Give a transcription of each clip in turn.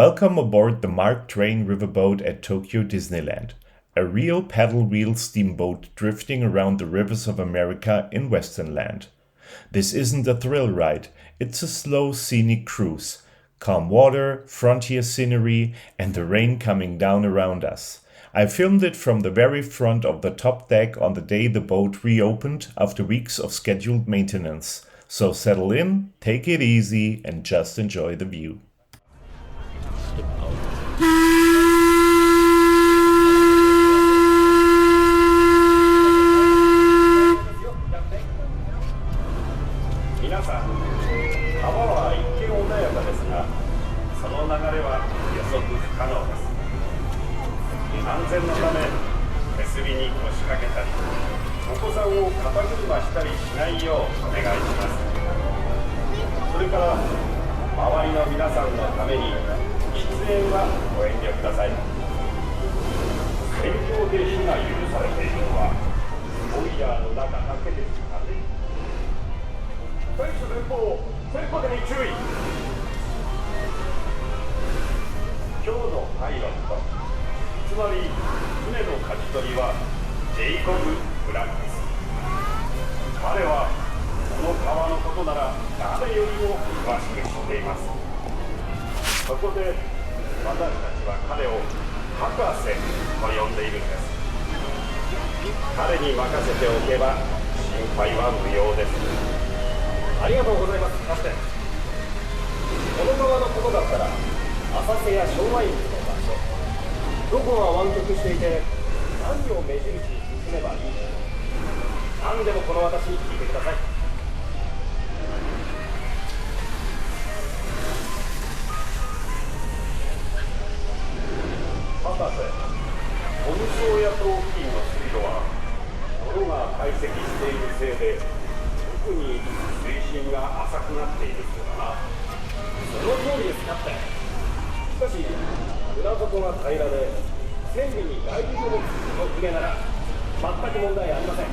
Welcome aboard the Mark Twain Riverboat at Tokyo Disneyland, a real paddle wheel steamboat drifting around the rivers of America in Western Land. This isn't a thrill ride, it's a slow scenic cruise. Calm water, frontier scenery, and the rain coming down around us. I filmed it from the very front of the top deck on the day the boat reopened after weeks of scheduled maintenance. So settle in, take it easy, and just enjoy the view.皆さん、川は一見穏やかですが、その流れは予測不可能です。安全のため、手すりに腰掛けたり、お子さんを肩車したりしないようお願いします。それから、周りの皆さんのために、喫煙はご遠慮ください。天候で火が許されているのは、ボイヤーの中だけですかね。船首前方、船舶に注意。今日のパイロット、つまり船の舵取りはジェイコブ・ブラックス。彼はこの川のことなら誰よりも詳しく知っています。そこで私たちは彼を博士と呼んでいるんです。彼に任せておけば心配は無用です。ありがとうございます、キャプテン。この川のことだったら浅瀬や障害物の場所、どこが湾曲していて何を目印に進めばいいか、何でもこの私に聞いてください。博士、オムソーヤ島付近の水路は泥が堆積しているせいで特に水深が浅くなっているそうだな。その通りです、キャプテン。しかし船底が平らで船尾にガイドを持つこの船なら全く問題ありません。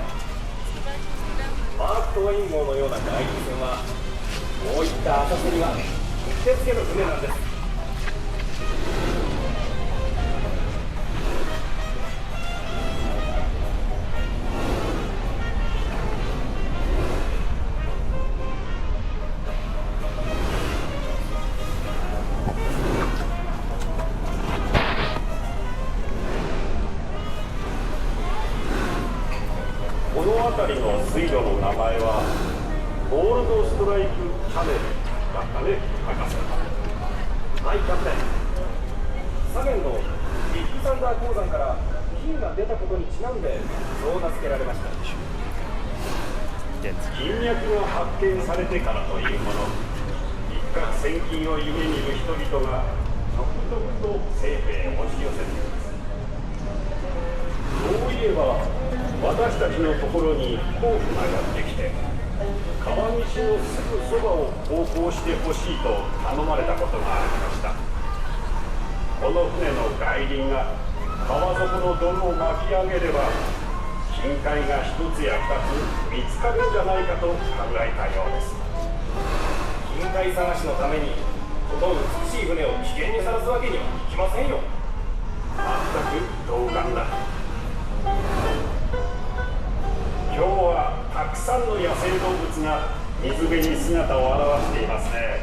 マーク・トウェイン号のような外遊船はこういった浅瀬にはうってつけの船なんです。この辺りの水路の名前はゴールドストライクチャネルだったね、博士。はい、キャプテン。左舷のビッグサンダー鉱山から金が出たことにちなんでそう名付けられました。金脈が発見されてからというもの、一攫千金を夢見る人々が続々と政府へ押し寄せています。そういえば私たちのところに飛行機がやってきて、川岸のすぐそばを航行してほしいと頼まれたことがありました。この船の外輪が川底の泥を巻き上げれば、金塊が一つや二つ見つかるんじゃないかと考えたようです。金塊探しのためにこの美しい船を危険にさらすわけにはいきませんよ。まったく同感だ。今日はたくさんの野生動物が水辺に姿を現していますね。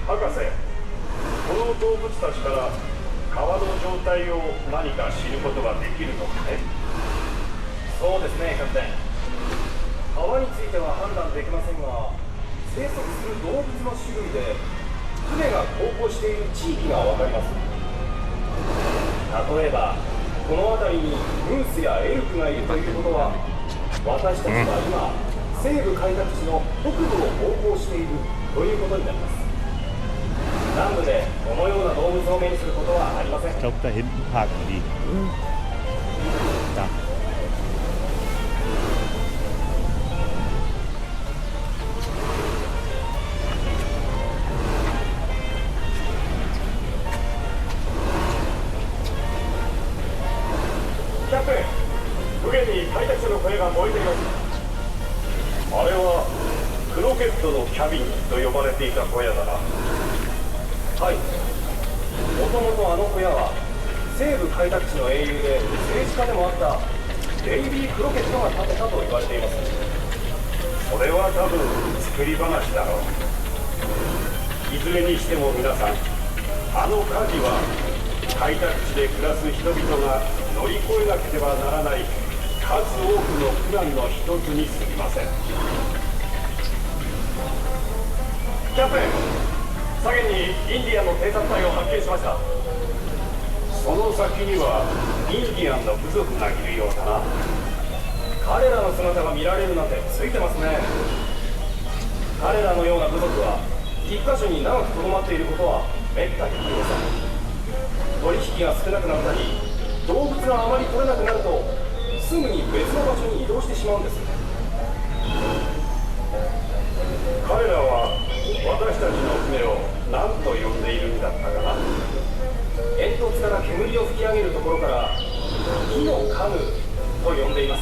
博士、この動物たちから川の状態を何か知ることができるのかね。そうですね、キャプテン。川については判断できませんが、生息する動物の種類で船が航行している地域がわかります。例えばこの辺りにムースやエルクがいるということは、私たちは今、西部開拓地の北部を航行しているということになります。南部でこのような動物を目にすることはありません。Ich glaube, da hinten parken die. Da. キャプテン、船に開拓者の小屋が燃えています。あれはクロケットのキャビンと呼ばれていた小屋だな。はい、もともとあの小屋は西部開拓地の英雄で政治家でもあったデイビー・クロケットが建てたと言われています。それは多分作り話だろう。いずれにしても皆さん、あの火事は開拓地で暮らす人々が乗り越えなければならない数多くの苦難の一つに過ぎません。キャプテン、左舷にインディアンの偵察隊を発見しました。その先にはインディアンの部族がいるようだな。彼らの姿が見られるなんてついてますね。彼らのような部族は一箇所に長くとどまっていることはめったにありません。取引が少なくなったり動物があまり取れなくなるとすぐに別の場所に移動してしまうんです。彼らは私たちの船を何と呼んでいるんだったかな。煙突から煙を吹き上げるところから火のカヌーと呼んでいます。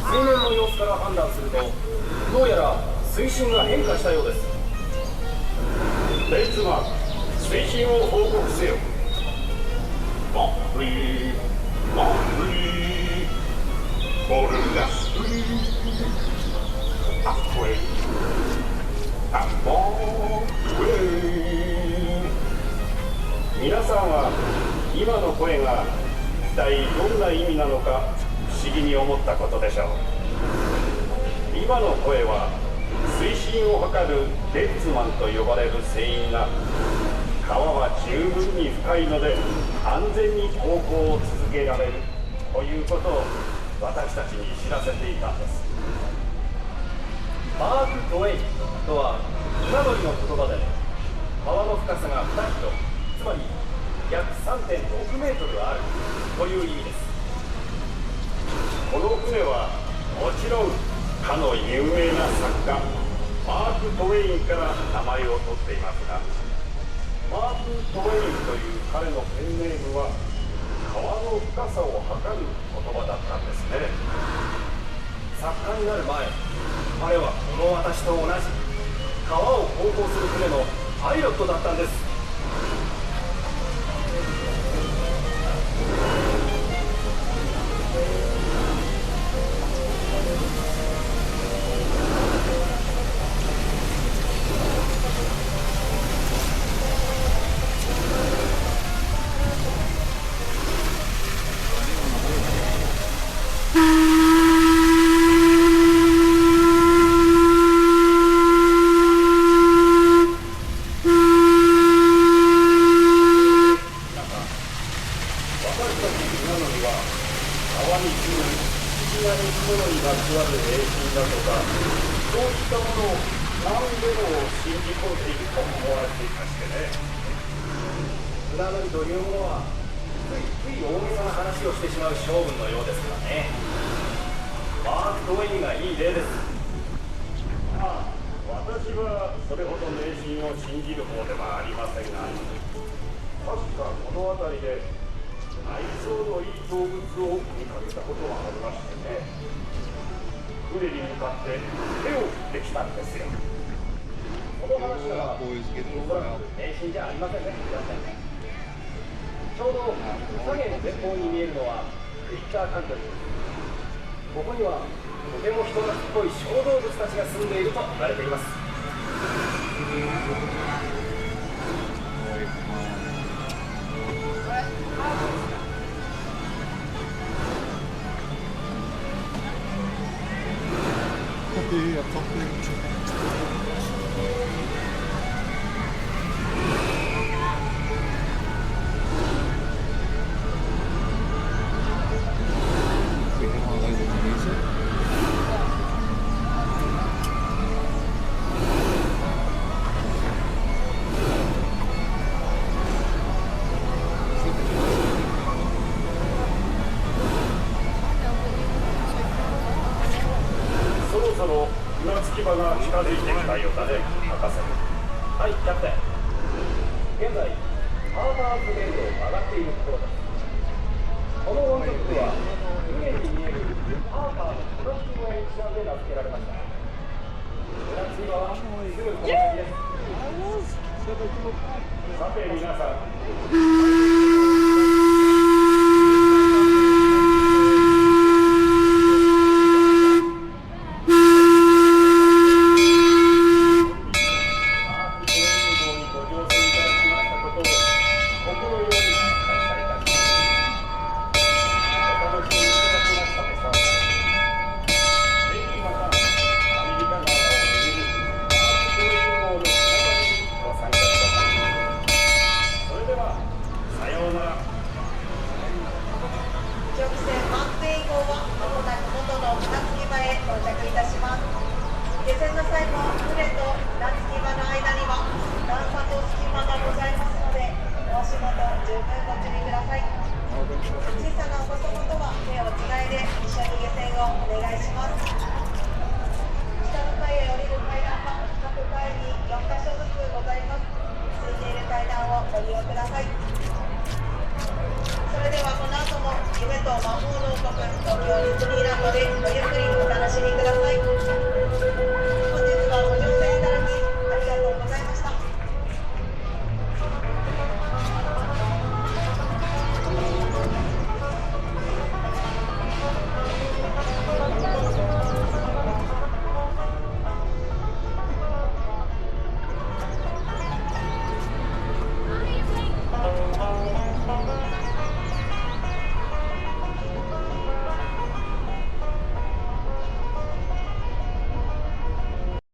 水面の様子から判断するとどうやら水深が変化したようです。レイツマン、水深を報告せよ。モンリーモンリーボルダスアップウェイアップウェイ。皆さんは今の声が一体どんな意味なのか不思議に思ったことでしょう。今の声は水深を測るデッツマンと呼ばれる船員が川は十分に深いので安全に航行を続けられるということを私たちに知らせていたんです。マーク・トウェイとは船乗りの言葉で川の深さが2キロ、つまり約 3.6 メートルあるという意味です。この船はもちろんかの有名な作家マーク・トウェインから名前を取っていますが、マーク・トウェインという彼のペンネームは川の深さを測る言葉だったんですね。作家になる前、彼はこの私と同じ川を航行する船のパイロットだったんです。船乗りというものはつい大げさな話をしてしまう性分のようですからね。マーク・トウェインがいい例です。ああ、私はそれほど迷信を信じる方ではありませんが、確かこの辺りで内臓のいい動物を見かけたことがありましてね、船に向かって手を振ってきたんですよ。この話ならおそらく迷信じゃありませんね。ちょうど左舷前方に見えるのはクリッターカントリー。ここにはとても人懐っこい小動物たちが住んでいると言われています。そろそろ船着き場が近づいてきたようだね、博士。はい、キャプテン。現在ハーバーズ伝路を上がっているところです。この湾曲部は船に見えるハーバーのプロス小屋にちなんで名付けられました。船着き場はすぐこの先です。さて皆さん、直線マンテイ号はまもなく元の船着き場へ到着いたします。下船の際も船と船着き場の間には段差と隙間がございますので、お足元十分ご注意ください。小さなお子様とは手をつないで一緒に下船をお願いします。